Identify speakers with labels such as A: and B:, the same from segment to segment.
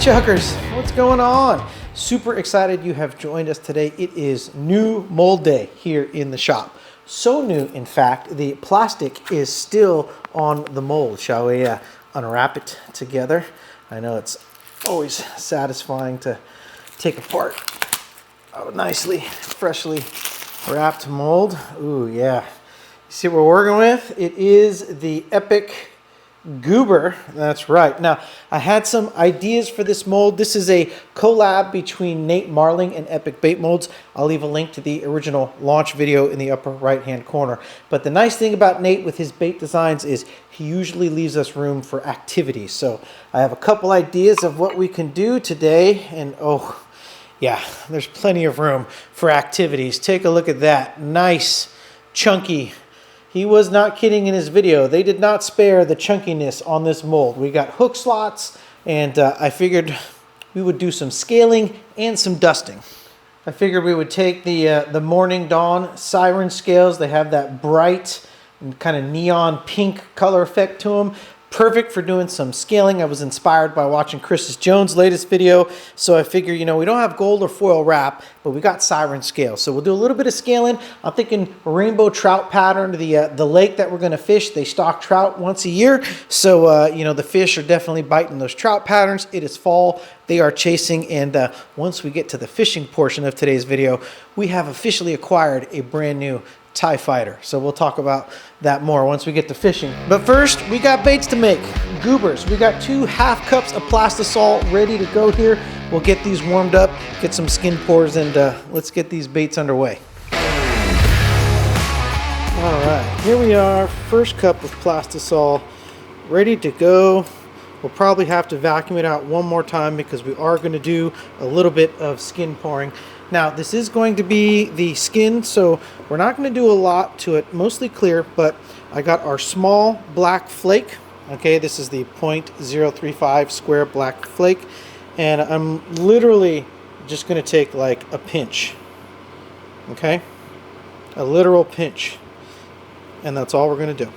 A: Chuckers, what's going on? Super excited you have joined us today. It is new mold day here in the shop. So new, in fact, the plastic is still on the mold. Shall we unwrap it together? I know it's always satisfying to take apart a nicely, freshly wrapped mold. Ooh, yeah. You see what we're working with? It is the Epic Goober. That's right. Now, I had some ideas for this mold. This is a collab between Nate Marling and Epic Bait Molds. I'll leave a link to the original launch video in the upper right-hand corner. But the nice thing about Nate with his bait designs is he usually leaves us room for activities. So I have a couple ideas of what we can do today. And oh, yeah, there's plenty of room for activities. Take a look at that. Nice, chunky. He was not kidding in his video. They did not spare the chunkiness on this mold. We got hook slots, and I figured we would do some scaling and some dusting. I figured we would take the Morning Dawn siren scales. They have that bright and kind of neon pink color effect to them. Perfect for doing some scaling. I was inspired by watching Chris Jones' latest video, so I figure, you know, we don't have gold or foil wrap, but we got siren scale. So we'll do a little bit of scaling. I'm thinking rainbow trout pattern. The lake that we're going to fish, they stock trout once a year, so you know, the fish are definitely biting those trout patterns. It is fall. They are chasing, and once we get to the fishing portion of today's video, we have officially acquired a brand new TIE Fighter. So we'll talk about that more once we get to fishing. But first, we got baits to make. Goobers. We got 2 half cups of plastisol ready to go here. We'll get these warmed up, get some skin pores, and let's get these baits underway. All right, here we are. First cup of plastisol ready to go. We'll probably have to vacuum it out one more time because we are going to do a little bit of skin pouring. Now, this is going to be the skin, so we're not going to do a lot to it, mostly clear, but I got our small black flake. Okay, this is the 0.035 square black flake, and I'm literally just going to take like a pinch. Okay, a literal pinch, and that's all we're going to do.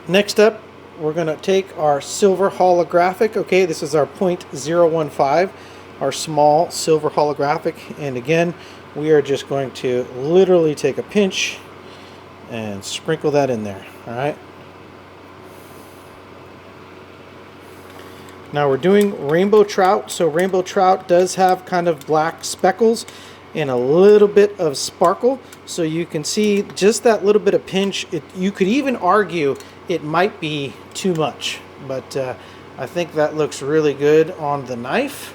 A: Next up, we're going to take our silver holographic. Okay, this is our 0.015. Our small silver holographic, and again, we are just going to literally take a pinch and sprinkle that in there. All right, now we're doing rainbow trout, so rainbow trout does have kind of black speckles and a little bit of sparkle, so you can see just that little bit of pinch. You could even argue it might be too much, but I think that looks really good on the knife.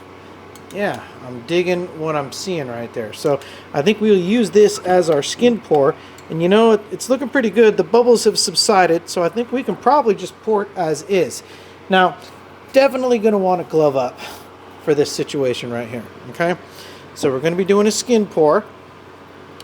A: Yeah, I'm digging what I'm seeing right there. So I think we'll use this as our skin pour. And you know, it's looking pretty good. The bubbles have subsided, so I think we can probably just pour it as is. Now, definitely going to want to glove up for this situation right here. Okay, so we're going to be doing a skin pour.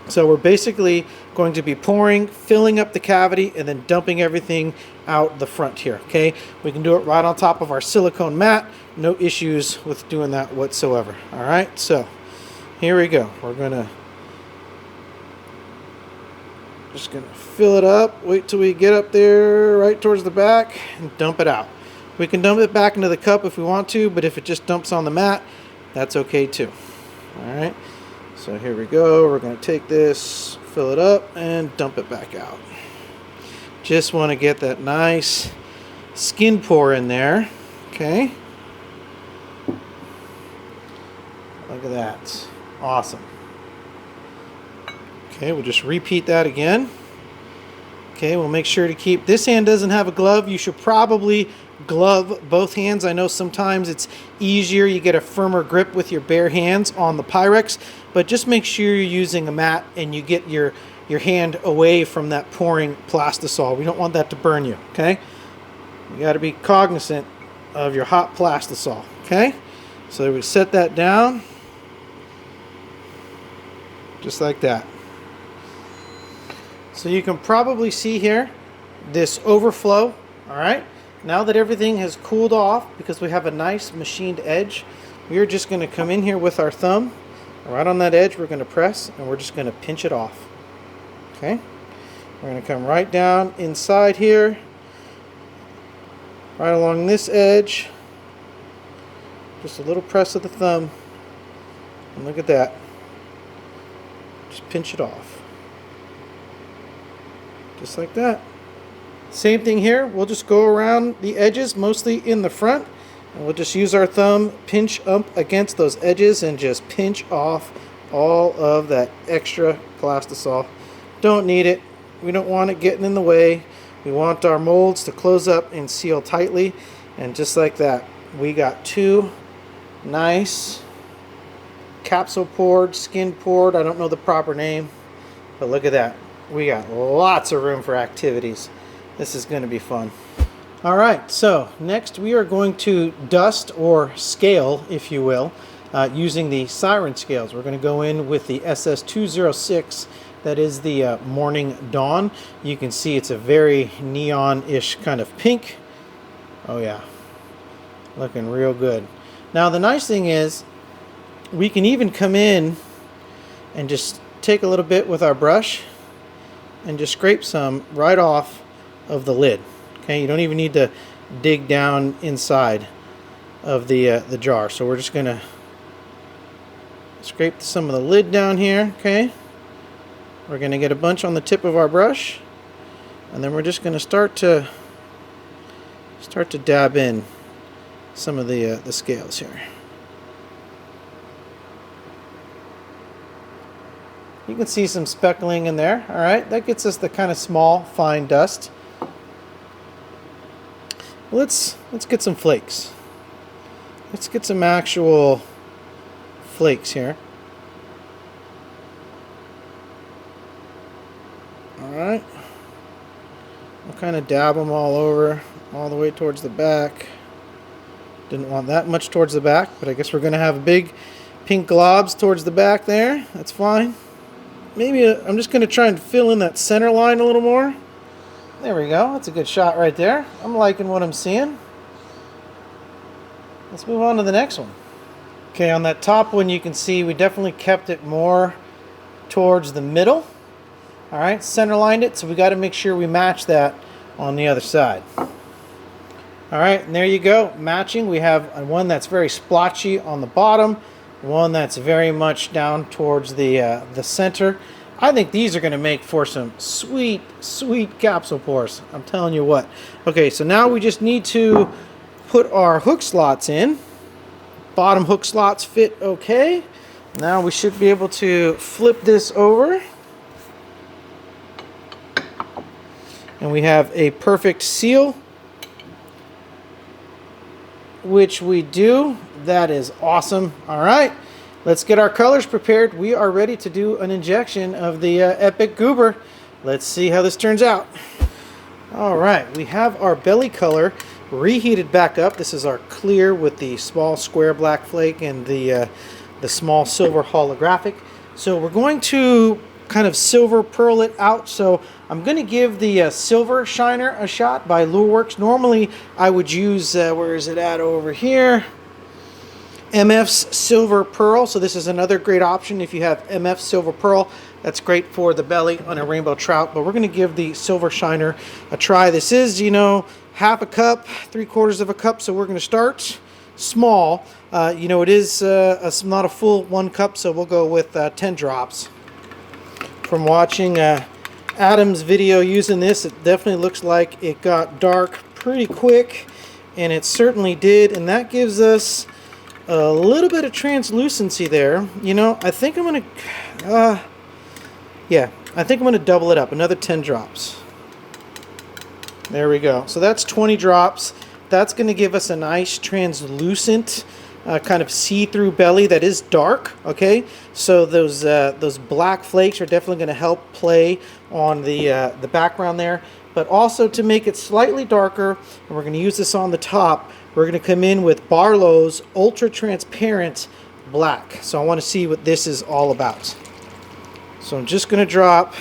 A: So we're basically going to be pouring, filling up the cavity, and then dumping everything out the front here, okay? We can do it right on top of our silicone mat. No issues with doing that whatsoever, all right? So here we go. We're just gonna fill it up, wait till we get up there right towards the back, and dump it out. We can dump it back into the cup if we want to, but if it just dumps on the mat, that's okay too, all right? So here we go. We're going to take this, fill it up, and dump it back out. Just want to get that nice skin pour in there. Okay. Look at that. Awesome. Okay, we'll just repeat that again. Okay, we'll make sure to keep... This hand doesn't have a glove. You should probably glove both hands. I know sometimes it's easier. You get a firmer grip with your bare hands on the Pyrex, but just make sure you're using a mat and you get your hand away from that pouring plastisol. We don't want that to burn you, okay? You got to be cognizant of your hot plastisol, okay? So we set that down just like that. So you can probably see here this overflow, all right? Now that everything has cooled off, because we have a nice machined edge, we're just going to come in here with our thumb. Right on that edge, we're going to press, and we're just going to pinch it off. Okay? We're going to come right down inside here, right along this edge, Just a little press of the thumb. And look at that. Just pinch it off. Just like that. Same thing here. We'll just go around the edges, mostly in the front. And we'll just use our thumb, pinch up against those edges, and just pinch off all of that extra plastisol. Don't need it. We don't want it getting in the way. We want our molds to close up and seal tightly. And just like that, we got two nice capsule poured, skin poured. I don't know the proper name, but look at that. We got lots of room for activities. This is going to be fun. All right, so next we are going to dust or scale, if you will, using the Siren scales. We're going to go in with the SS206. That is the Morning Dawn. You can see it's a very neon-ish kind of pink. Oh yeah, looking real good. Now the nice thing is we can even come in and just take a little bit with our brush and just scrape some right off of the lid. Okay, you don't even need to dig down inside of the jar. So we're just gonna scrape some of the lid down here. Okay, we're gonna get a bunch on the tip of our brush, and then we're just gonna start to dab in some of the scales here. You can see some speckling in there. All right, that gets us the kind of small, fine dust. Let's get some flakes. Let's get some actual flakes here. All right. We'll kind of dab them all over, all the way towards the back. Didn't want that much towards the back, but I guess we're going to have big pink globs towards the back there. That's fine. Maybe I'm just going to try and fill in that center line a little more. There we go. That's a good shot right there. I'm liking what I'm seeing. Let's move on to the next one. Okay, on that top one you can see we definitely kept it more towards the middle. All right, center lined it, so we got to make sure we match that on the other side. All right, and there you go, matching. We have one that's very splotchy on the bottom, one that's very much down towards the center. I think these are going to make for some sweet, sweet capsule pours. I'm telling you what. Okay, so now we just need to put our hook slots in. Bottom hook slots fit okay. Now we should be able to flip this over. And we have a perfect seal, which we do. That is awesome. All right. Let's get our colors prepared. We are ready to do an injection of the Epic Goober. Let's see how this turns out. All right, we have our belly color reheated back up. This is our clear with the small square black flake and the small silver holographic. So we're going to kind of silver pearl it out. So I'm going to give the silver shiner a shot by Lureworks. Normally I would use, where is it at over here? MF's Silver Pearl. So this is another great option if you have MF Silver Pearl. That's great for the belly on a rainbow trout, but we're going to give the silver shiner a try. This is, you know, half a cup, 3/4 of a cup, so we're going to start small. You know, it is not a full 1 cup, so we'll go with 10 drops. From watching Adam's video using this, it definitely looks like it got dark pretty quick, and it certainly did, and that gives us a little bit of translucency there. You know, I think I'm going to, I think I'm going to double it up, another 10 drops. There we go. So that's 20 drops. That's going to give us a nice translucent kind of see-through belly that is dark. Okay, so those black flakes are definitely going to help play on the background there, but also to make it slightly darker, and we're going to use this on the top. We're going to come in with Barlow's Ultra Transparent Black. So I want to see what this is all about. So I'm just going to drop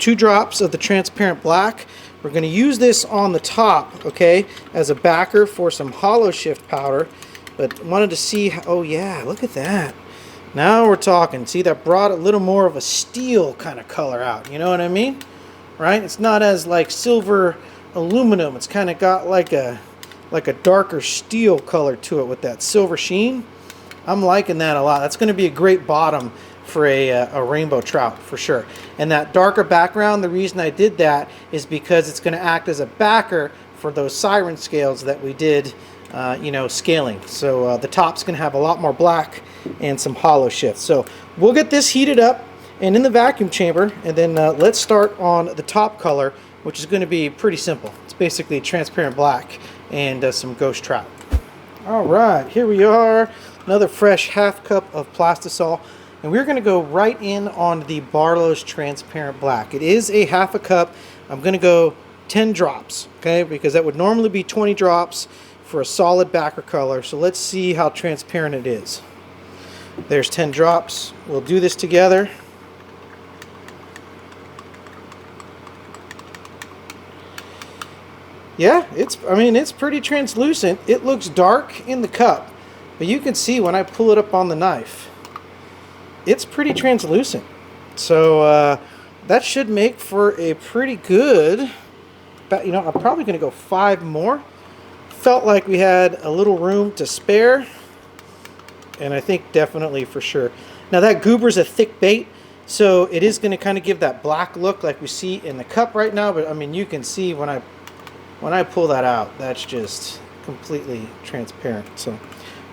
A: 2 drops of the transparent black. We're going to use this on the top, okay, as a backer for some hollow shift powder. But wanted to see, oh yeah, look at that. Now we're talking. See, that brought a little more of a steel kind of color out. You know what I mean? Right? It's not as like silver aluminum. It's kind of got like a like a darker steel color to it with that silver sheen. I'm liking that a lot. That's going to be a great bottom for a rainbow trout for sure. And that darker background, the reason I did that is because it's going to act as a backer for those siren scales that we did, you know, scaling. So the top's going to have a lot more black and some hollow shifts. So we'll get this heated up and in the vacuum chamber, and then let's start on the top color, which is going to be pretty simple. It's basically transparent black and some ghost trout. All right, here we are. Another fresh half cup of plastisol, and we're going to go right in on the Barlow's transparent black. It is a half a cup. I'm going to go 10 drops, okay, because that would normally be 20 drops for a solid backer color. So let's see how transparent it is. There's 10 drops. We'll do this together. Yeah, it's pretty translucent. It looks dark in the cup, but you can see when I pull it up on the knife, it's pretty translucent. So that should make for a pretty good, you know, I'm probably going to go 5 more. Felt like we had a little room to spare, and I think definitely for sure. Now that goober's a thick bait, so it is going to kind of give that black look like we see in the cup right now, but I mean, you can see when I pull that out, that's just completely transparent. So,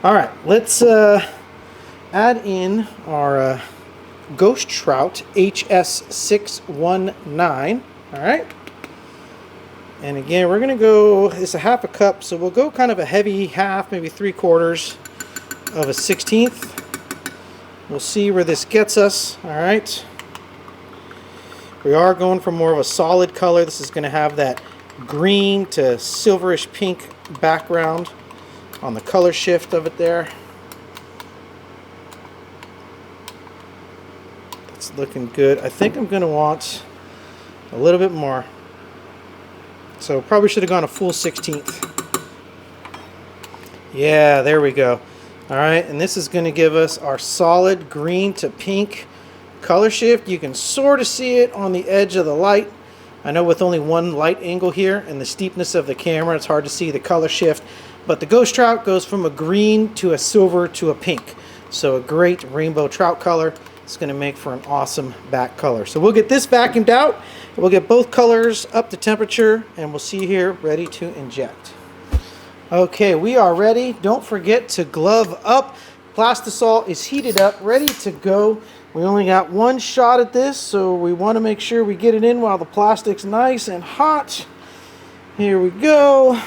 A: all right, let's add in our Ghost Trout HS619. All right. And again, we're going to go, it's a half a cup, so we'll go kind of a heavy half, maybe 3/4 of a 1/16. We'll see where this gets us. All right. We are going for more of a solid color. This is going to have that green to silverish pink background on the color shift of it there. It's looking good. I think I'm going to want a little bit more. So probably should have gone a full 1/16. Yeah, there we go. All right, and this is going to give us our solid green to pink color shift. You can sort of see it on the edge of the light. I know with only one light angle here and the steepness of the camera, it's hard to see the color shift, but the Ghost Trout goes from a green to a silver to a pink. So a great rainbow trout color. It's going to make for an awesome back color. So we'll get this vacuumed out. We'll get both colors up to temperature, and we'll see you here ready to inject. Okay, we are ready. Don't forget to glove up. Plastisol is heated up, ready to go. We only got one shot at this, so we want to make sure we get it in while the plastic's nice and hot. Here we go.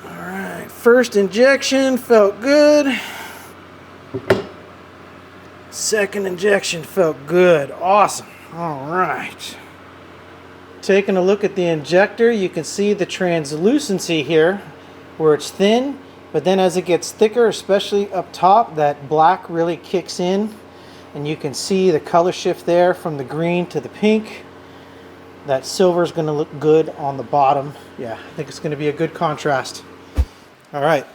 A: All right, first injection felt good. Second injection felt good. Awesome. All right. Taking a look at the injector, you can see the translucency here where it's thin, but then as it gets thicker, especially up top, that black really kicks in. And you can see the color shift there from the green to the pink. That silver is going to look good on the bottom. Yeah, I think it's going to be a good contrast. All right,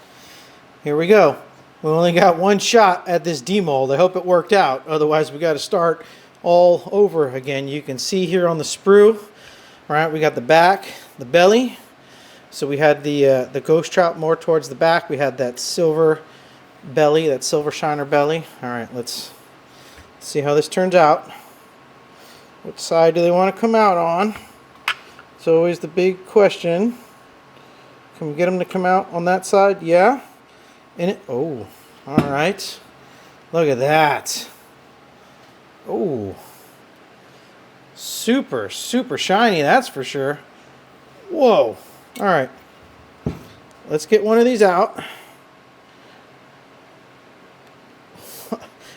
A: here we go. We only got one shot at this demold. I hope it worked out. Otherwise, we got to start all over again. You can see here on the sprue, all right, we got the back, the belly. So we had the Ghost Trout more towards the back. We had that silver belly, that silver shiner belly. All right, let's see how this turns out. What side do they want to come out on? It's always the big question. Can we get them to come out on that side? Yeah. And it, oh, all right. Look at that. Oh, super, super shiny, that's for sure. Whoa. All right. Let's get one of these out.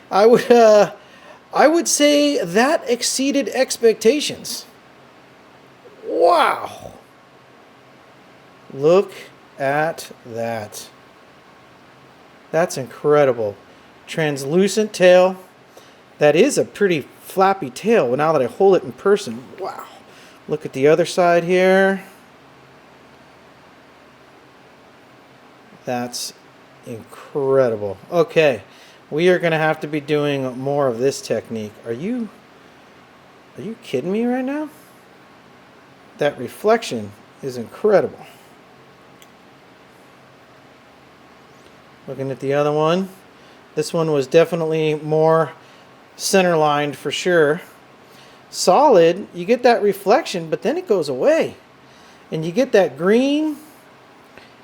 A: I would say that exceeded expectations. Wow. Look at that. That's incredible. Translucent tail. That is a pretty flappy tail now that I hold it in person. Wow. Look at the other side here. That's incredible. Okay. We are going to have to be doing more of this technique. Are you kidding me right now? That reflection is incredible. Looking at the other one. This one was definitely more center lined for sure. Solid, you get that reflection, but then it goes away. And you get that green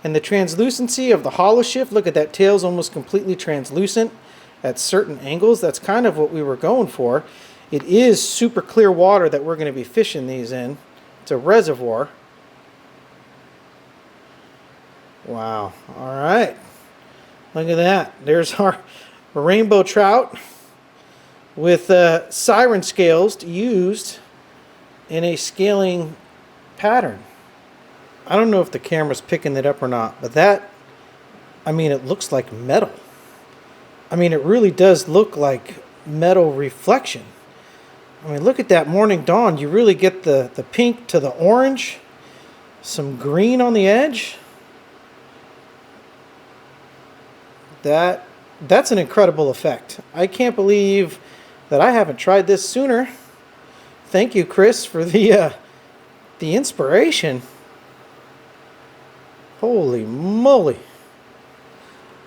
A: and the translucency of the hollow shift. Look at that, tail's almost completely translucent at certain angles. That's kind of what we were going for. It is super clear water that we're going to be fishing these in. It's a reservoir. Wow. All right. Look at that. There's our rainbow trout with siren scales used in a scaling pattern. I don't know if the camera's picking it up or not, but that, I mean, it looks like metal. I mean, it really does look like metal reflection. I mean, look at that morning dawn. You really get the pink to the orange, some green on the edge. That's an incredible effect. I can't believe that I haven't tried this sooner. Thank you, Chris, for the inspiration. Holy moly.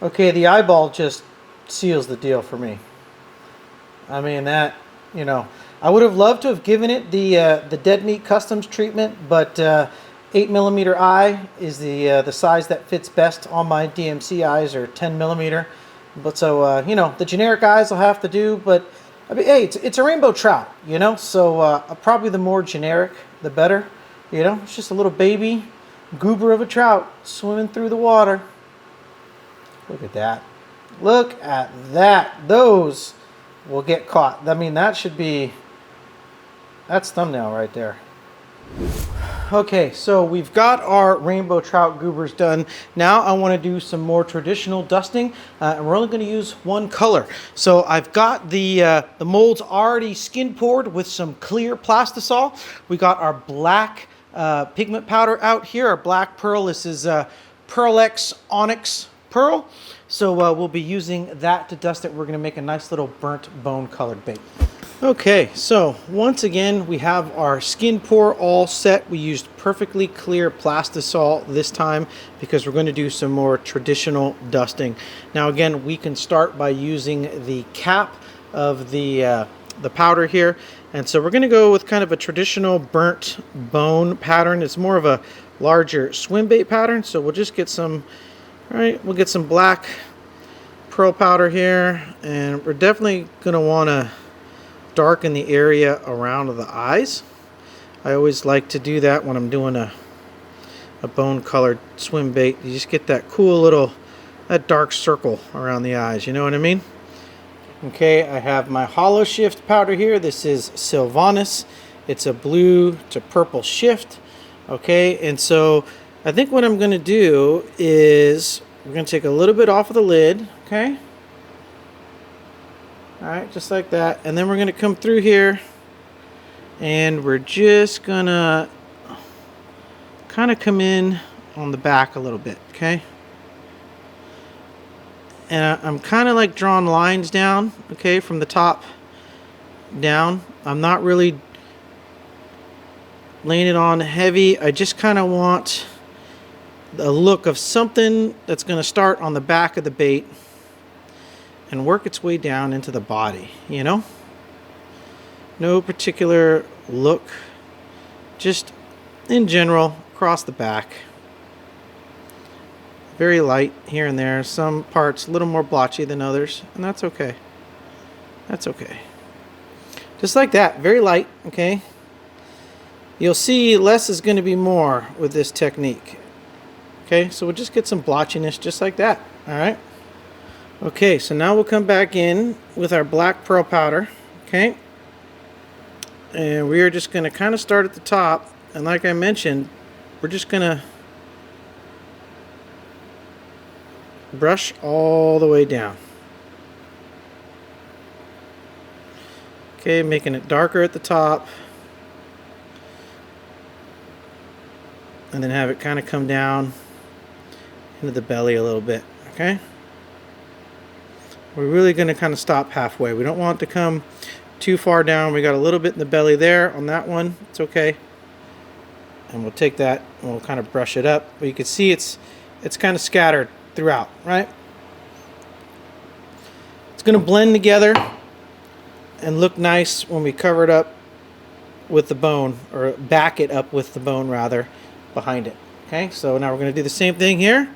A: Okay, the eyeball just seals the deal for me. I mean, that, you know, I would have loved to have given it the Dead Meat Customs treatment, but 8mm eye is the size that fits best. All my DMC eyes are 10mm. But so, you know, the generic eyes will have to do, but I mean, hey, it's a rainbow trout, you know, so probably the more generic, the better. You know, it's just a little baby goober of a trout swimming through the water. Look at that. Look at that. Those will get caught. I mean, that should be, that's thumbnail right there. Okay, so we've got our rainbow trout goobers done. Now I want to do some more traditional dusting, and we're only going to use one color. So I've got the molds already skin poured with some clear plastisol. We got our black pigment powder out here, our black pearl. This is Pearl X Onyx Pearl. So we'll be using that to dust it. We're going to make a nice little burnt bone colored bait. Okay, so once again, we have our skin pour all set. We used perfectly clear plastisol this time because we're going to do some more traditional dusting. Now again, we can start by using the cap of the powder here. And so we're going to go with kind of a traditional burnt bone pattern. It's more of a larger swim bait pattern. So we'll just get some, all right, we'll get some black pearl powder here. And we're definitely going to want to darken the area around the eyes. I always like to do that when I'm doing a bone colored swim bait. You just get that cool little, that dark circle around the eyes, you know what I mean? Okay, I have my hollow shift powder here. This is Sylvanus. It's a blue to purple shift. Okay, and so I think what I'm going to do is we're going to take a little bit off of the lid, okay? All right, just like that. And then we're going to come through here and we're just going to kind of come in on the back a little bit, okay? And I'm kind of like drawing lines down, okay, from the top down. I'm not really laying it on heavy. I just kind of want a look of something that's going to start on the back of the bait and work its way down into the body, you know? No particular look, just in general, across the back. Very light here and there. Some parts a little more blotchy than others, and that's okay. That's okay. Just like that, very light, okay? You'll see less is going to be more with this technique. Okay, so we'll just get some blotchiness just like that, all right? Okay, so now we'll come back in with our black pearl powder, okay? And we are just going to kind of start at the top, and like I mentioned, we're just going to brush all the way down. Okay, making it darker at the top, and then have it kind of come down into the belly a little bit, okay? We're really going to kind of stop halfway. We don't want it to come too far down. We got a little bit in the belly there on that one. It's okay. And we'll take that and we'll kind of brush it up. But you can see it's kind of scattered throughout, right? going to blend together and look nice when we cover it up with the bone, or back it up with the bone rather, behind it. Okay, so now we're going to do the same thing here.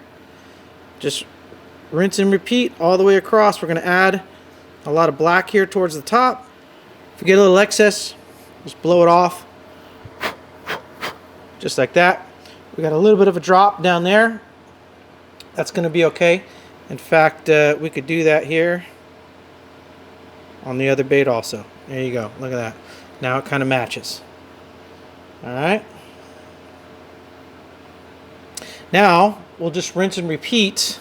A: Just rinse and repeat all the way across. We're going to add a lot of black here towards the top. If you get a little excess, just blow it off. Just like that. We got a little bit of a drop down there. That's going to be okay. In fact, we could do that here on the other bait also. There you go. Look at that. Now it kind of matches. All right. Now we'll just rinse and repeat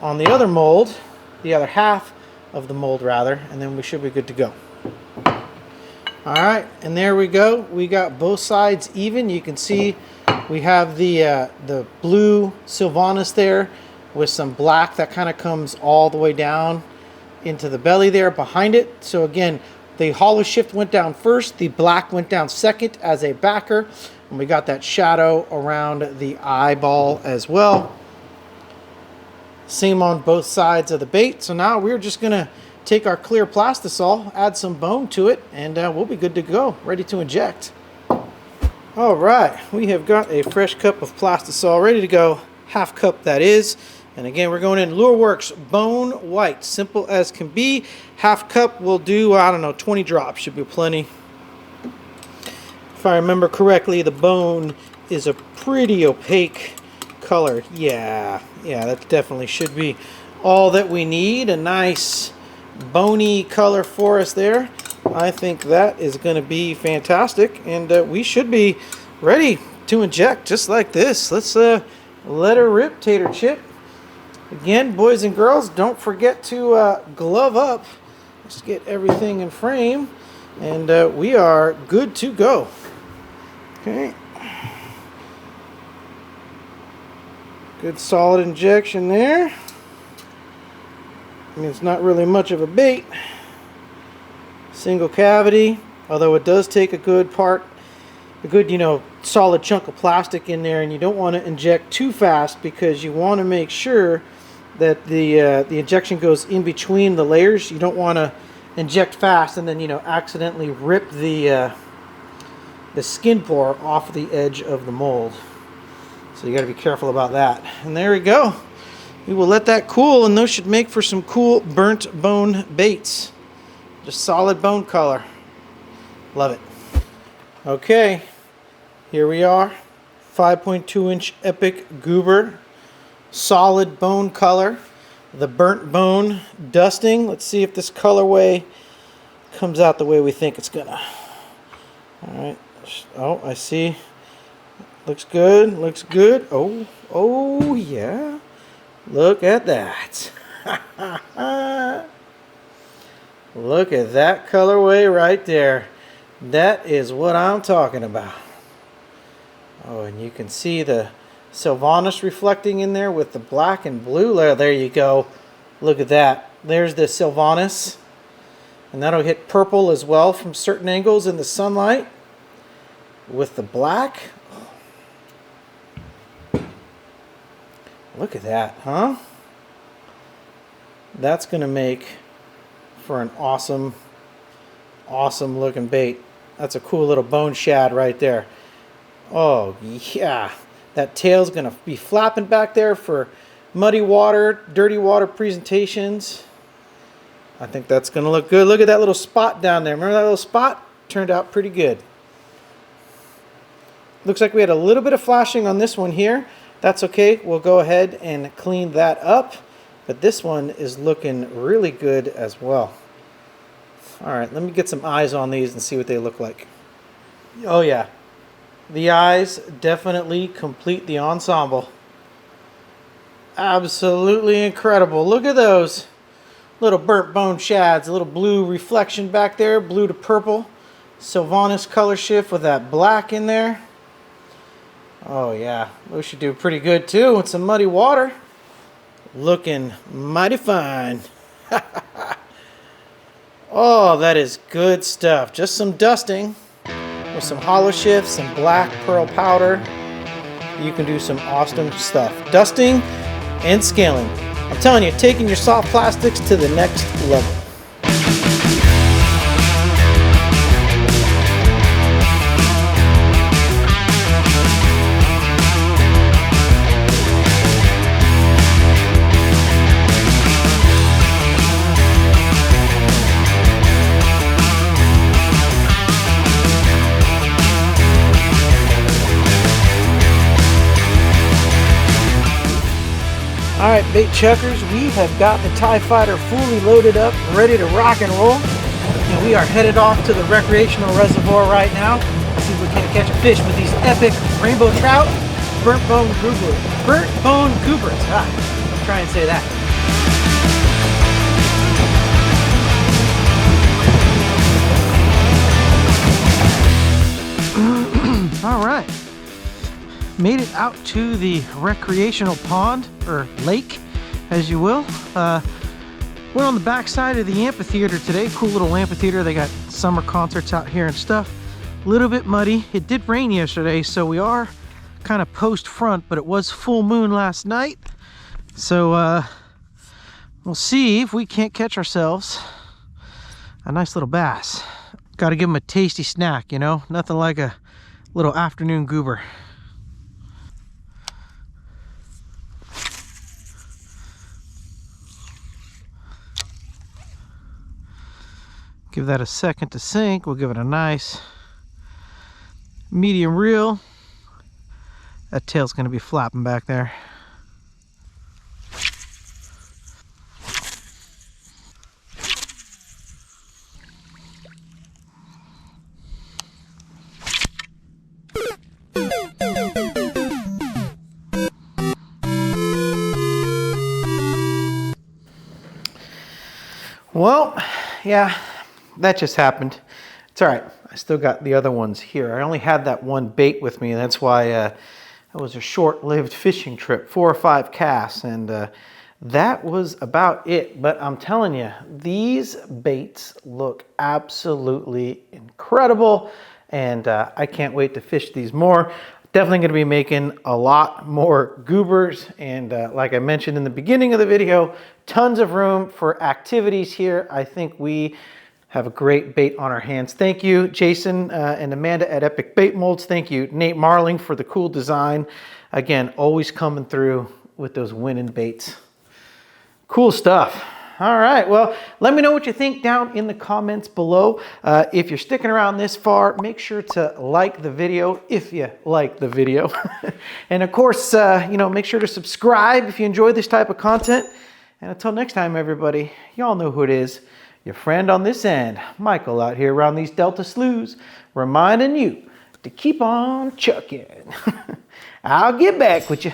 A: on the other mold, the other half of the mold rather, and then we should be good to go. All right, and there we go. We got both sides even. You can see we have the blue Sylvanus there with some black that kind of comes all the way down into the belly there behind it. So again, the hollow shift went down first, the black went down second as a backer, and we got that shadow around the eyeball as well. Same on both sides of the bait. So now we're just gonna take our clear plastisol, add some bone to it, and we'll be good to go, ready to inject. All right, we have got a fresh cup of plastisol ready to go, half cup that is. And again, we're going in LureWorks Bone White, simple as can be. Half cup will do, I don't know, 20 drops should be plenty. If I remember correctly, the bone is a pretty opaque color. Yeah, that definitely should be all that we need. A nice bony color for us there. I think that is going to be fantastic, and we should be ready to inject just like this. Let's let her rip, Tater Chip. Again, boys and girls, don't forget to glove up. Let's get everything in frame, and we are good to go. Okay. Good solid injection there. I mean, it's not really much of a bait. Single cavity, although it does take a good, solid chunk of plastic in there, and you don't want to inject too fast because you want to make sure that the injection goes in between the layers. You don't want to inject fast and then accidentally rip the skin pore off the edge of the mold. So you got to be careful about that. And there we go. We will let that cool, and those should make for some cool burnt bone baits. Just solid bone color. Love it. Okay, here we are. 5.2 inch Epic Goober. Solid bone color. The burnt bone dusting. Let's see if this colorway comes out the way we think it's gonna. Alright. Oh, I see. Looks good. Looks good. Oh yeah. Look at that. Look at that colorway right there. That is what I'm talking about. Oh, and you can see the Sylvanus reflecting in there with the black and blue layer. There you go. Look at that. There's the Sylvanus. And that'll hit purple as well from certain angles in the sunlight with the black. Look at that, huh? That's going to make for an awesome looking bait. That's a cool little bone shad right there. Oh yeah, that tail's gonna be flapping back there for muddy water, dirty water presentations. I think that's gonna look good. Look at that little spot down there. Remember that little spot? Turned out pretty good. Looks like we had a little bit of flashing on this one here. That's okay. We'll go ahead and clean that up. But this one is looking really good as well. All right, let me get some eyes on these and see what they look like. Oh yeah, the eyes definitely complete the ensemble. Absolutely incredible. Look at those little burnt bone shads, a little blue reflection back there, blue to purple. Sylvanus color shift with that black in there. Oh yeah, those should do pretty good too with some muddy water. Looking mighty fine. Oh, that is good stuff. Just some dusting with some hollow shifts, some black pearl powder. You can do some awesome stuff. Dusting and scaling. I'm telling you, taking your soft plastics to the next level. All right, bait chuckers, we have got the TIE Fighter fully loaded up, ready to rock and roll. And we are headed off to the recreational reservoir right now. Let's see if we can catch a fish with these epic rainbow trout, burnt bone goobers. Let's try and say that. All right. Made it out to the recreational pond, or lake, as you will. Went on the back side of the amphitheater today. Cool little amphitheater. They got summer concerts out here and stuff. A little bit muddy. It did rain yesterday, so we are kind of post front, but it was full moon last night. So we'll see if we can't catch ourselves a nice little bass. Got to give them a tasty snack, you know? Nothing like a little afternoon goober. Give that a second to sink. We'll give it a nice medium reel. That tail's going to be flapping back there. Well, yeah. That just happened. It's all right. I still got the other ones here. I only had that one bait with me, and that's why it was a short-lived fishing trip, 4 or 5 casts, and that was about it. But I'm telling you, these baits look absolutely incredible, and I can't wait to fish these more. Definitely going to be making a lot more goobers, and like I mentioned in the beginning of the video, tons of room for activities here. I think we have a great bait on our hands. Thank you, Jason and Amanda at Epic Bait Molds. Thank you, Nate Marling, for the cool design. Again, always coming through with those winning baits. Cool stuff. All right, well, let me know what you think down in the comments below. If you're sticking around this far, make sure to like the video if you like the video. And of course, you know, make sure to subscribe if you enjoy this type of content. And until next time, everybody, y'all know who it is. Your friend on this end, Michael, out here around these Delta sloughs, reminding you to keep on chucking. I'll get back with you.